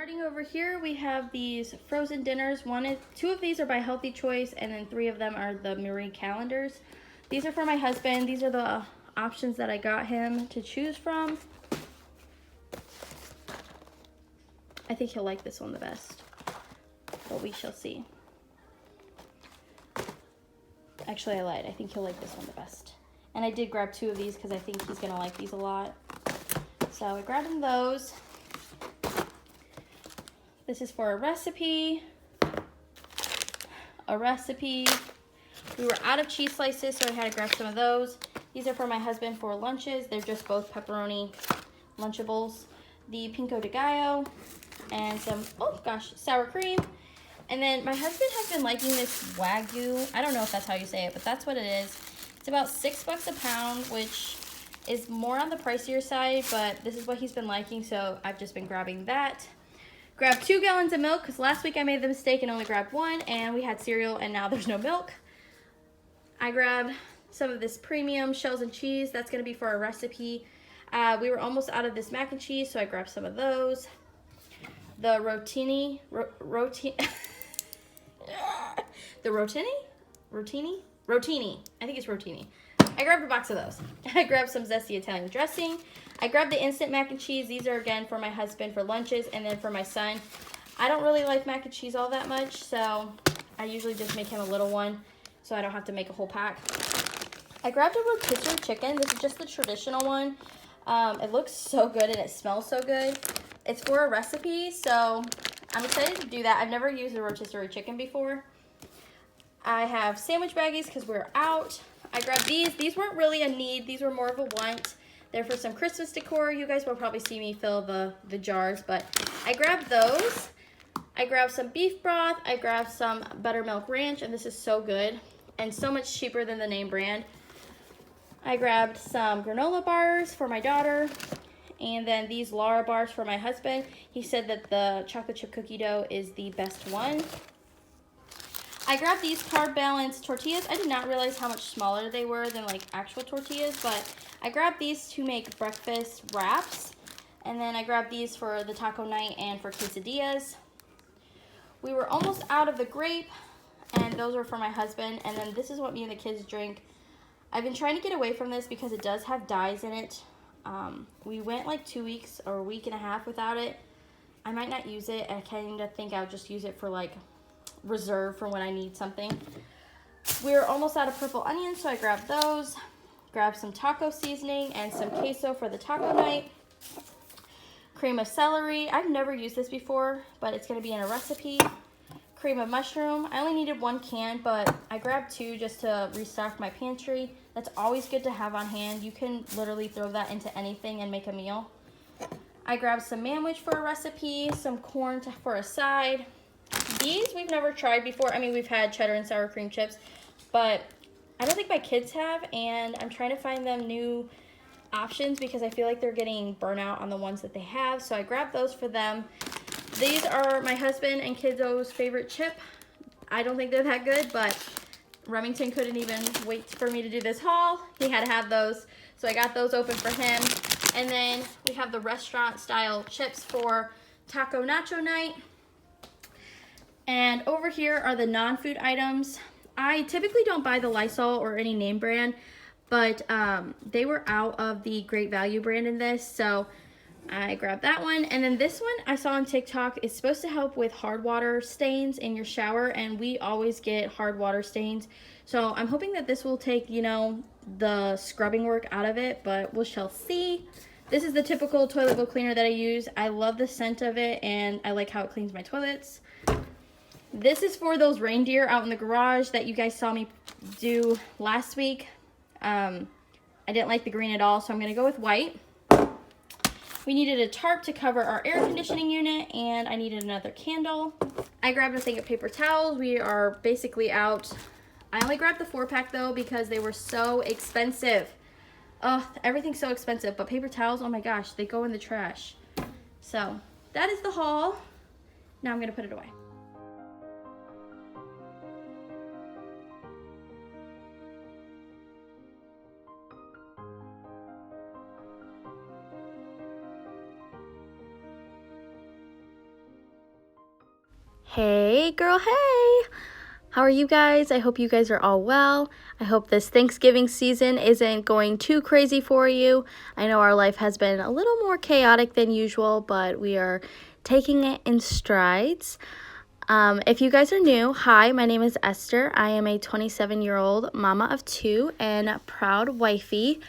Starting over here, we have these frozen dinners. Two of these are by Healthy Choice, and then 3 of them are the Marie calendars. These are for my husband. These are the options that I got him to choose from. I think he'll like this one the best, but we shall see. Actually, I lied. I think he'll like this one the best. And I did grab 2 of these because I think he's gonna like these a lot. So I grabbed him those. This is for a recipe. We were out of cheese slices, so I had to grab some of those. These are for my husband for lunches. They're just both pepperoni Lunchables. The Pico de Gallo and some, oh gosh, sour cream. And then my husband has been liking this Wagyu. I don't know if that's how you say it, but that's what it is. It's about $6 a pound, which is more on the pricier side, but this is what he's been liking, so I've just been grabbing that. Grabbed 2 gallons of milk, because last week I made the mistake and only grabbed 1, and we had cereal, and now there's no milk. I grabbed some of this premium shells and cheese. That's going to be for our recipe. We were almost out of this mac and cheese, so I grabbed some of those. The rotini, I think it's rotini. I grabbed a box of those. I grabbed some zesty Italian dressing. I grabbed the instant mac and cheese. These are, again, for my husband for lunches, and then for my son. I don't really like mac and cheese all that much, so I usually just make him a little one so I don't have to make a whole pack. I grabbed a rotisserie chicken. This is just the traditional one. It looks so good and it smells so good. It's for a recipe, so I'm excited to do that. I've never used a rotisserie chicken before. I have sandwich baggies because we're out. I grabbed these. These weren't really a need. These were more of a want. They're for some Christmas decor. You guys will probably see me fill the jars, but I grabbed those. I grabbed some beef broth. I grabbed some buttermilk ranch, and this is so good and so much cheaper than the name brand. I grabbed some granola bars for my daughter, and then these Lara bars for my husband. He said that the chocolate chip cookie dough is the best one. I grabbed these carb balanced tortillas. I did not realize how much smaller they were than like actual tortillas, but I grabbed these to make breakfast wraps. And then I grabbed these for the taco night and for quesadillas. We were almost out of the grape, and those were for my husband. And then this is what me and the kids drink. I've been trying to get away from this because it does have dyes in it. We went like 2 weeks or a week and a half without it. I might not use it. I kind of think I'll just use it for like reserve for when I need something. We're almost out of purple onions, so I grabbed those. Grabbed some taco seasoning and some queso for the taco night. Cream of celery. I've never used this before, but it's going to be in a recipe. Cream of mushroom. I only needed 1 can, but I grabbed 2 just to restock my pantry. That's always good to have on hand. You can literally throw that into anything and make a meal. I grabbed some manwich for a recipe, some corn for a side. These we've never tried before. I mean, we've had cheddar and sour cream chips, but I don't think my kids have, and I'm trying to find them new options because I feel like they're getting burnout on the ones that they have, so I grabbed those for them. These are my husband and kiddo's favorite chip. I don't think they're that good, but Remington couldn't even wait for me to do this haul. He had to have those, so I got those open for him. And then we have the restaurant-style chips for taco nacho night. And over here are the non-food items. I typically don't buy the Lysol or any name brand, but they were out of the Great Value brand in this, so I grabbed that one. And then this one I saw on TikTok. It's supposed to help with hard water stains in your shower, and we always get hard water stains. So I'm hoping that this will take, you know, the scrubbing work out of it, but we shall see. This is the typical toilet bowl cleaner that I use. I love the scent of it, and I like how it cleans my toilets. This is for those reindeer out in the garage that you guys saw me do last week. I didn't like the green at all, so I'm going to go with white. We needed a tarp to cover our air conditioning unit, and I needed another candle. I grabbed a thing of paper towels. We are basically out. I only grabbed the 4-pack though because they were so expensive. Oh, everything's so expensive, but paper towels, oh my gosh, they go in the trash. So that is the haul. Now I'm going to put it away. Hey girl, hey! How are you guys? I hope you guys are all well. I hope this Thanksgiving season isn't going too crazy for you. I know our life has been a little more chaotic than usual, but we are taking it in strides. If you guys are new, hi, my name is Esther. I am a 27-year-old mama of 2 and proud wifey.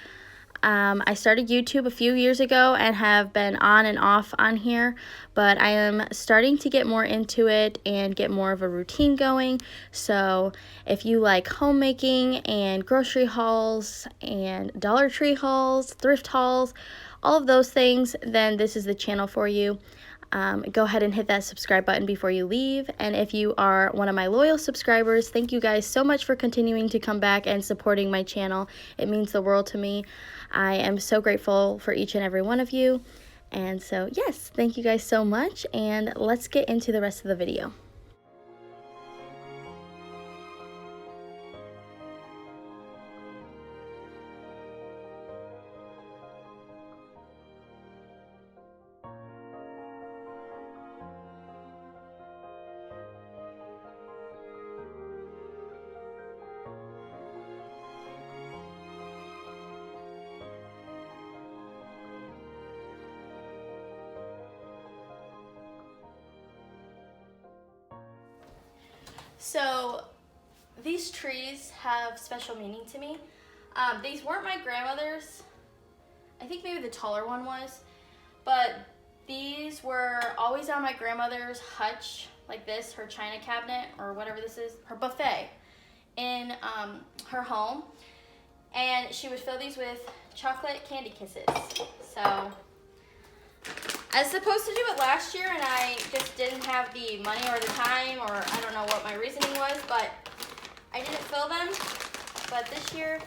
I started YouTube a few years ago and have been on and off on here, but I am starting to get more into it and get more of a routine going. So if you like homemaking and grocery hauls and Dollar Tree hauls, thrift hauls, all of those things, then this is the channel for you. Go ahead and hit that subscribe button before you leave. And if you are one of my loyal subscribers, thank you guys so much for continuing to come back and supporting my channel. It means the world to me. I am so grateful for each and every one of you. And so, yes, thank you guys so much. And let's get into the rest of the video. So these trees have special meaning to me. These weren't my grandmother's. I think maybe the taller one was, but these were always on my grandmother's hutch, like this, her china cabinet or whatever this is, her buffet in her home. And she would fill these with chocolate candy kisses. So I was supposed to do it last year and I just didn't have the money or the time, or I don't know what my reasoning was, but I didn't fill them. But this year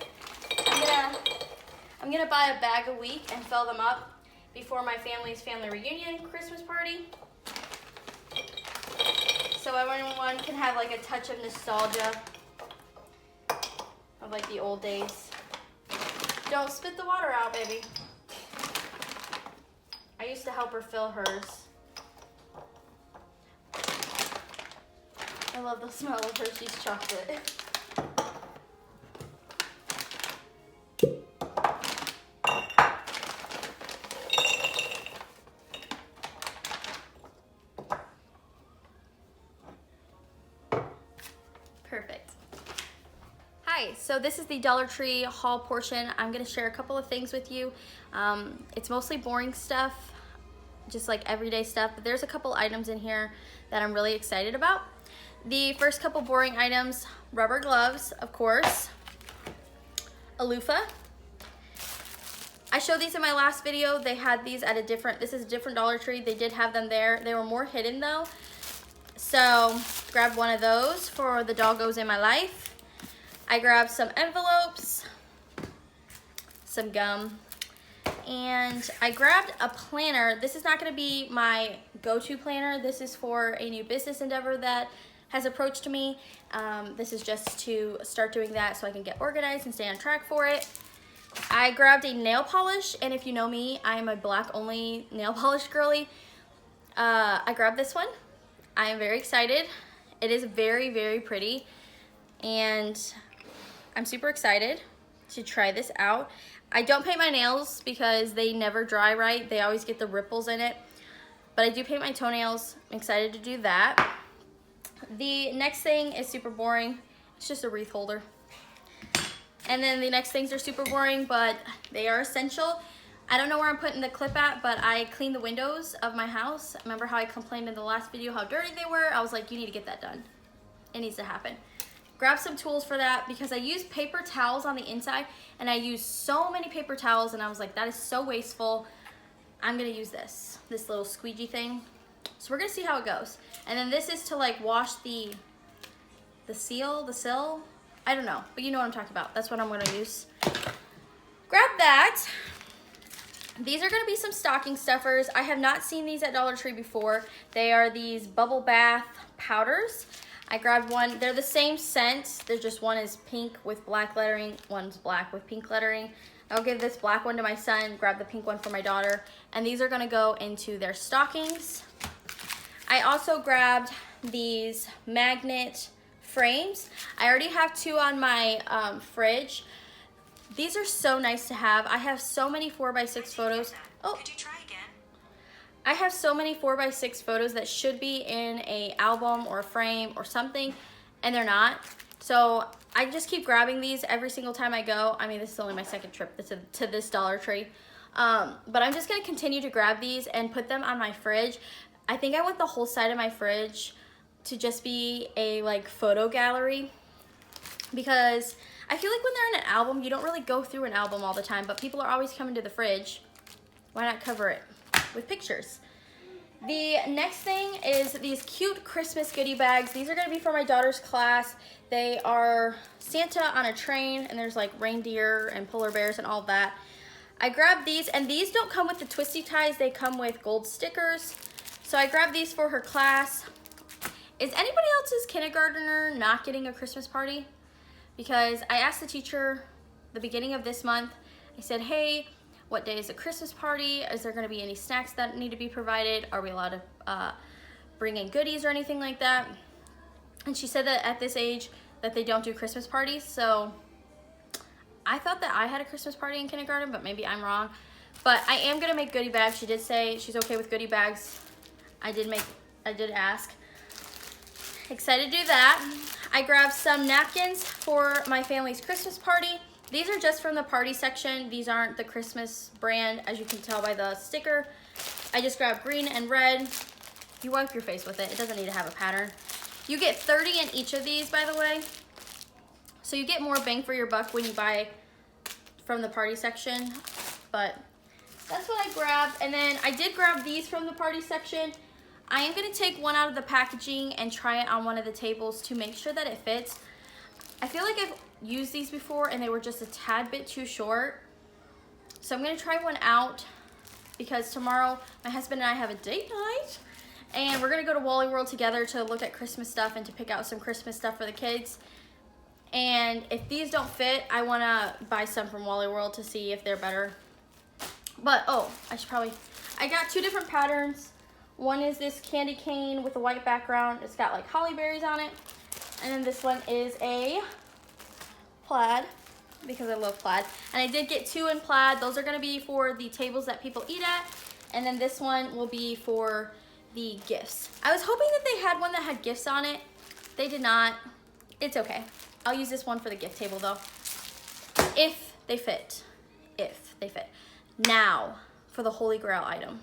I'm gonna buy a bag a week and fill them up before my family's family reunion Christmas party. So everyone can have like a touch of nostalgia of like the old days. Don't spit the water out, baby. I used to help her fill hers. I love the smell of Hershey's chocolate. Perfect. Hi, so this is the Dollar Tree haul portion. I'm gonna share a couple of things with you. It's mostly boring stuff, just like everyday stuff, but there's a couple items in here that I'm really excited about. The first couple boring items: rubber gloves, of course, a loofah. I showed these in my last video. They had these at this is a different Dollar Tree. They did have them there. They were more hidden though. So grabbed one of those for the doggos in my life. I grabbed some envelopes, some gum, and I grabbed a planner. This is not gonna be my go-to planner. This is for a new business endeavor that has approached me. This is just to start doing that so I can get organized and stay on track for it. I grabbed a nail polish, and if you know me, I am a black only nail polish girly. I grabbed this one. I am very excited. It is very, very pretty, and I'm super excited to try this out. I don't paint my nails because they never dry right. They always get the ripples in it, but I do paint my toenails. I'm excited to do that. The next thing is super boring. It's just a wreath holder. And then the next things are super boring, but they are essential. I don't know where I'm putting the clip at, but I cleaned the windows of my house. Remember how I complained in the last video how dirty they were? I was like, you need to get that done. It needs to happen. Grab some tools for that because I use paper towels on the inside, and I use so many paper towels, and I was like, that is so wasteful. I'm gonna use this little squeegee thing. So we're gonna see how it goes. And then this is to like wash the sill. I don't know, but you know what I'm talking about. That's what I'm gonna use. Grab that. These are gonna be some stocking stuffers. I have not seen these at Dollar Tree before. They are these bubble bath powders. I grabbed one. They're the same scent. They're just one is pink with black lettering, one's black with pink lettering. I'll give this black one to my son, grab the pink one for my daughter, and these are gonna go into their stockings. I also grabbed these magnet frames. I already have 2 on my fridge. These are so nice to have. I have so many 4x6 photos. Oh, could you try again? I have so many 4x6 photos that should be in a album or a frame or something, and they're not. So I just keep grabbing these every single time I go. I mean, this is only my second trip to this Dollar Tree. But I'm just gonna continue to grab these and put them on my fridge. I think I want the whole side of my fridge to just be a like photo gallery, because I feel like when they're in an album, you don't really go through an album all the time, but people are always coming to the fridge. Why not cover it with pictures? The next thing is these cute Christmas goodie bags. These are gonna be for my daughter's class. They are Santa on a train, and there's like reindeer and polar bears and all that. I grabbed these, and these don't come with the twisty ties. They come with gold stickers. So I grabbed these for her class. Is anybody else's kindergartner not getting a Christmas party? Because I asked the teacher the beginning of this month, I said, hey, what day is the Christmas party? Is there gonna be any snacks that need to be provided? Are we allowed to bring in goodies or anything like that? And she said that at this age that they don't do Christmas parties. So I thought that I had a Christmas party in kindergarten, but maybe I'm wrong. But I am gonna make goodie bags. She did say she's okay with goodie bags. I did ask. Excited to do that. I grabbed some napkins for my family's Christmas party. These are just from the party section. These aren't the Christmas brand, as you can tell by the sticker. I just grabbed green and red. You wipe your face with it. It doesn't need to have a pattern. You get 30 in each of these, by the way. So you get more bang for your buck when you buy from the party section. But that's what I grabbed. And then I did grab these from the party section. I am gonna take one out of the packaging and try it on one of the tables to make sure that it fits. I feel like I've used these before and they were just a tad bit too short. So I'm gonna try one out because tomorrow my husband and I have a date night and we're gonna go to Wally World together to look at Christmas stuff and to pick out some Christmas stuff for the kids. And if these don't fit, I wanna buy some from Wally World to see if they're better. But, oh, I got 2 different patterns. One is this candy cane with a white background. It's got like holly berries on it. And then this one is a plaid, because I love plaid. And I did get 2 in plaid. Those are gonna be for the tables that people eat at. And then this one will be for the gifts. I was hoping that they had one that had gifts on it. They did not. It's okay. I'll use this one for the gift table though. If they fit. If they fit. Now, for the Holy Grail item.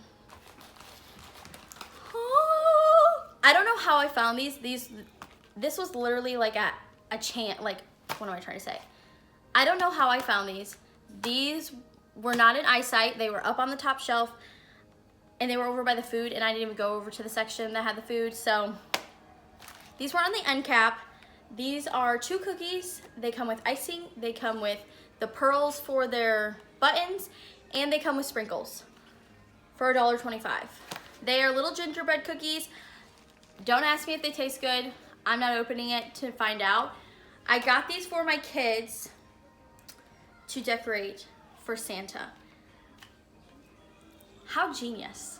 I don't know how I found these. This was literally like a chance, like, what am I trying to say? I don't know how I found these. These were not in eyesight. They were up on the top shelf and they were over by the food, and I didn't even go over to the section that had the food. So these were on the end cap. These are 2 cookies. They come with icing. They come with the pearls for their buttons, and they come with sprinkles for $1.25. They are little gingerbread cookies. Don't ask me if they taste good. I'm not opening it to find out. I got these for my kids to decorate for Santa. How genius.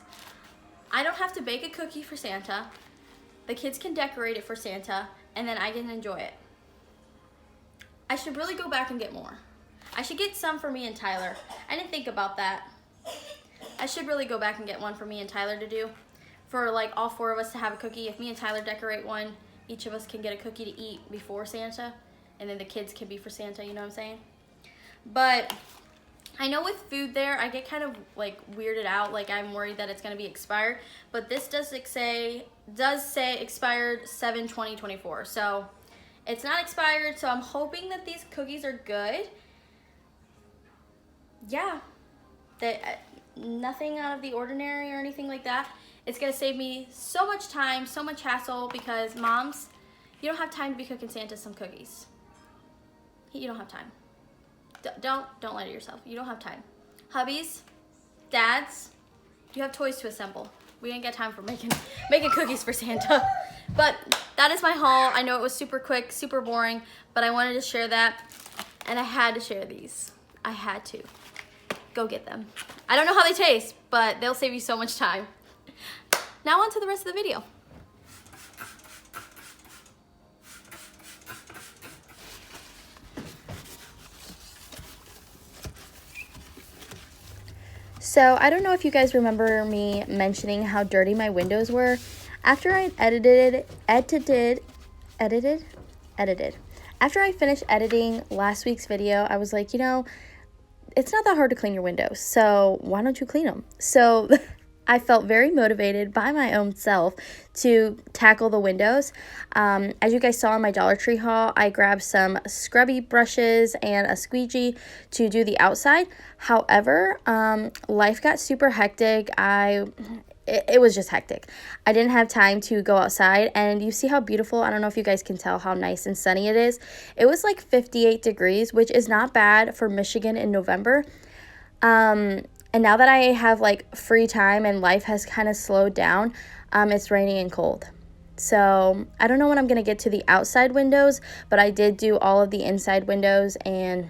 I don't have to bake a cookie for Santa. The kids can decorate it for Santa, and then I can enjoy it. I should really go back and get more. I should get some for me and Tyler. I didn't think about that. I should really go back and get one for me and Tyler to do. For like all 4 of us to have a cookie. If me and Tyler decorate one, each of us can get a cookie to eat before Santa. And then the kids can be for Santa, you know what I'm saying? But I know with food there, I get kind of like weirded out. Like I'm worried that it's gonna be expired. But this does say expired 7/20/24. So it's not expired. So I'm hoping that these cookies are good. Yeah. Nothing out of the ordinary or anything like that. It's gonna save me so much time, so much hassle, because moms, you don't have time to be cooking Santa some cookies. You don't have time. Don't lie to yourself. You don't have time. Hubbies, dads, you have toys to assemble. We didn't get time for making cookies for Santa. But that is my haul. I know it was super quick, super boring, but I wanted to share that, and I had to share these. I had to. Go get them. I don't know how they taste, but they'll save you so much time. Now on to the rest of the video. So I don't know if you guys remember me mentioning how dirty my windows were. After I edited. After I finished editing last week's video, I was like, you know, it's not that hard to clean your windows, so why don't you clean them? So I felt very motivated by my own self to tackle the windows. As you guys saw in my Dollar Tree haul, I grabbed some scrubby brushes and a squeegee to do the outside. However, life got super hectic. It was just hectic. I didn't have time to go outside, and you see how beautiful, I don't know if you guys can tell how nice and sunny it is. It was like 58 degrees, which is not bad for Michigan in November. And now that I have like free time and life has kind of slowed down, it's raining and cold. So I don't know when I'm going to get to the outside windows, but I did do all of the inside windows, and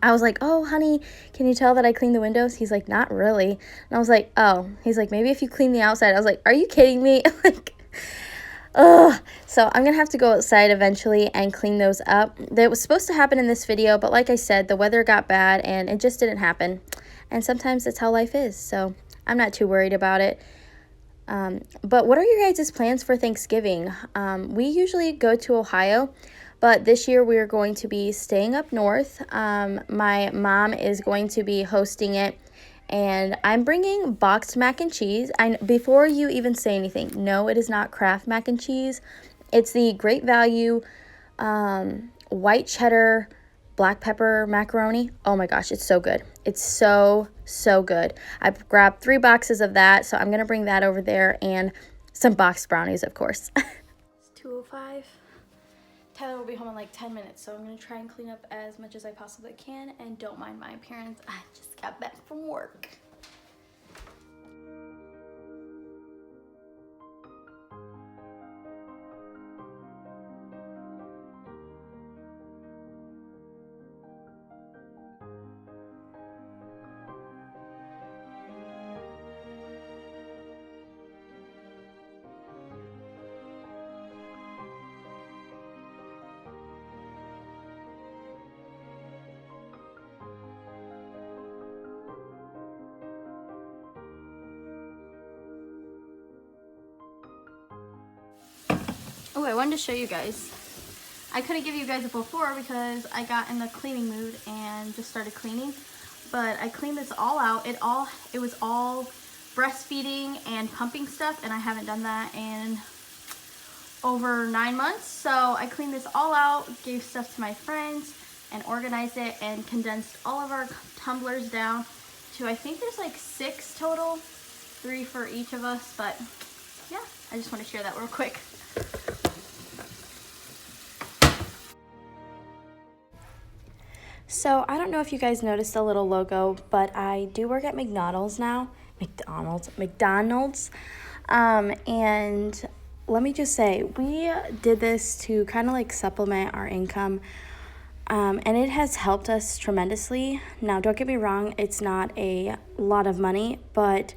I was like, oh, honey, can you tell that I cleaned the windows? He's like, not really. And I was like, oh. He's like, maybe if you clean the outside. I was like, are you kidding me? Like, ugh. So I'm going to have to go outside eventually and clean those up. That was supposed to happen in this video, but like I said, the weather got bad and it just didn't happen. And sometimes that's how life is, so I'm not too worried about it. But what are your guys' plans for Thanksgiving? We usually go to Ohio, but this year we are going to be staying up north. My mom is going to be hosting it, and I'm bringing boxed mac and cheese. Before you even say anything, no, it is not Kraft mac and cheese. It's the Great Value white cheddar black pepper macaroni. Oh my gosh, it's so good. It's so good. I grabbed 3 boxes of that, so I'm going to bring that over there, and some boxed brownies, of course. It's 2:05. Tyler will be home in like 10 minutes, so I'm going to try and clean up as much as I possibly can, and don't mind my appearance. I just got back from work. Oh, I wanted to show you guys. I couldn't give you guys a before because I got in the cleaning mood and just started cleaning. But I cleaned this all out. It was all breastfeeding and pumping stuff, and I haven't done that in over 9 months. So I cleaned this all out, gave stuff to my friends, and organized it, and condensed all of our tumblers down to, I think there's like 6 total, 3 for each of us. But yeah, I just want to share that real quick. So I don't know if you guys noticed the little logo, but I do work at McDonald's now. McDonald's. And let me just say, we did this to kind of like supplement our income. And it has helped us tremendously. Now, don't get me wrong, it's not a lot of money, but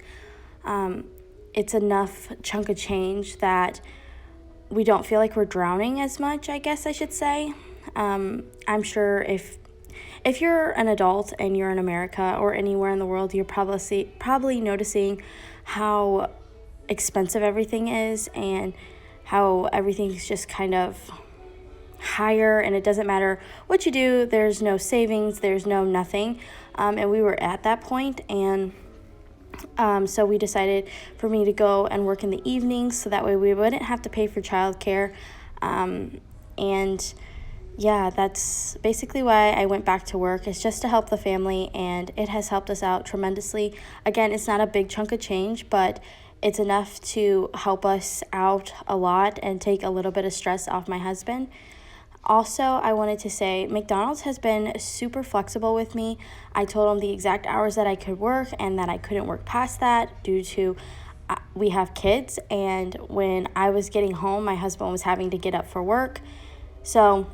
it's enough chunk of change that we don't feel like we're drowning as much, I guess I should say. I'm sure if you're an adult and you're in America or anywhere in the world, you're probably noticing how expensive everything is and how everything's just kind of higher, and it doesn't matter what you do, there's no savings, there's no nothing. And we were at that point, and so we decided for me to go and work in the evenings so that way we wouldn't have to pay for childcare. And yeah, that's basically why I went back to work. It's just to help the family, and it has helped us out tremendously. Again, it's not a big chunk of change, but it's enough to help us out a lot and take a little bit of stress off my husband. Also, I wanted to say McDonald's has been super flexible with me. I told them the exact hours that I could work and that I couldn't work past that due to we have kids, and when I was getting home, my husband was having to get up for work. So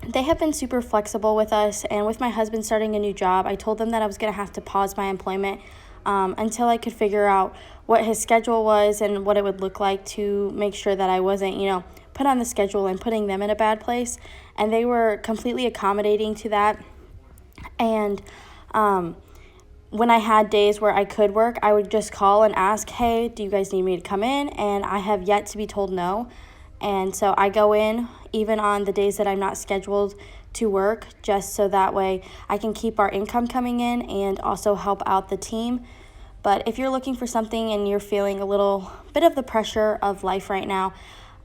they have been super flexible with us, and with my husband starting a new job, I told them that I was going to have to pause my employment until I could figure out what his schedule was and what it would look like to make sure that I wasn't, put on the schedule and putting them in a bad place. And they were completely accommodating to that. And when I had days where I could work, I would just call and ask, hey, do you guys need me to come in? And I have yet to be told no. And so I go in even on the days that I'm not scheduled to work, just so that way I can keep our income coming in and also help out the team. But if you're looking for something and you're feeling a little bit of the pressure of life right now,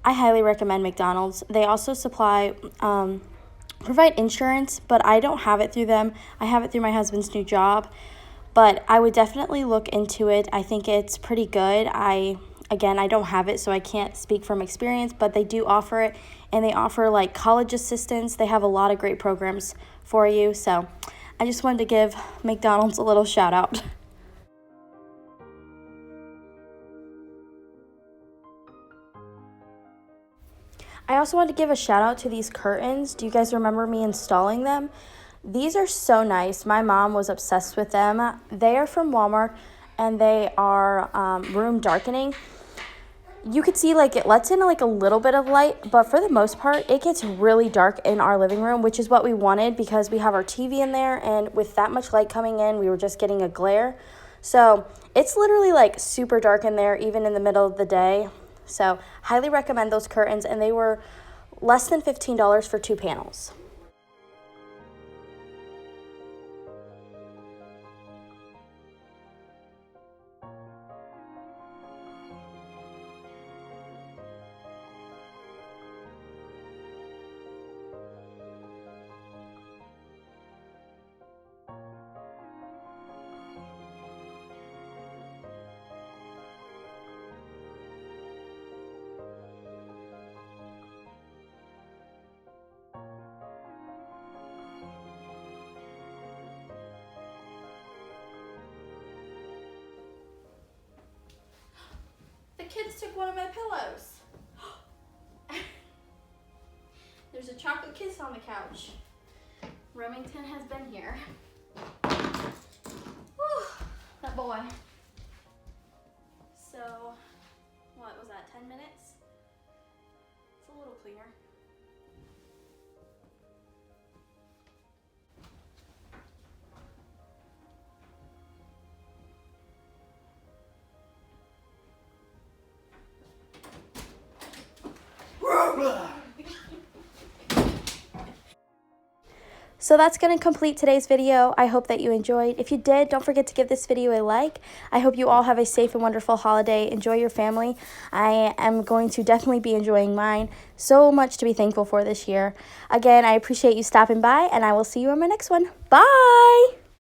I highly recommend McDonald's. They also provide insurance, but I don't have it through them. I have it through my husband's new job. But I would definitely look into it. I think it's pretty good. Again, I don't have it, so I can't speak from experience, but they do offer it, and they offer like college assistance. They have a lot of great programs for you. So I just wanted to give McDonald's a little shout out. I also want to give a shout out to these curtains. Do you guys remember me installing them? These are so nice. My mom was obsessed with them. They are from Walmart, and they are room darkening. You could see like it lets in like a little bit of light, but for the most part, it gets really dark in our living room, which is what we wanted because we have our TV in there, and with that much light coming in, we were just getting a glare. So it's literally like super dark in there, even in the middle of the day. So highly recommend those curtains, and they were less than $15 for 2 panels. The kids took one of my pillows. There's a chocolate kiss on the couch. Remington has been here. Whew, that boy. So, what was that, 10 minutes? It's a little cleaner. So that's going to complete today's video. I hope that you enjoyed. If you did, don't forget to give this video a like. I hope you all have a safe and wonderful holiday. Enjoy your family. I am going to definitely be enjoying mine. So much to be thankful for this year. Again, I appreciate you stopping by, and I will see you on my next one. Bye!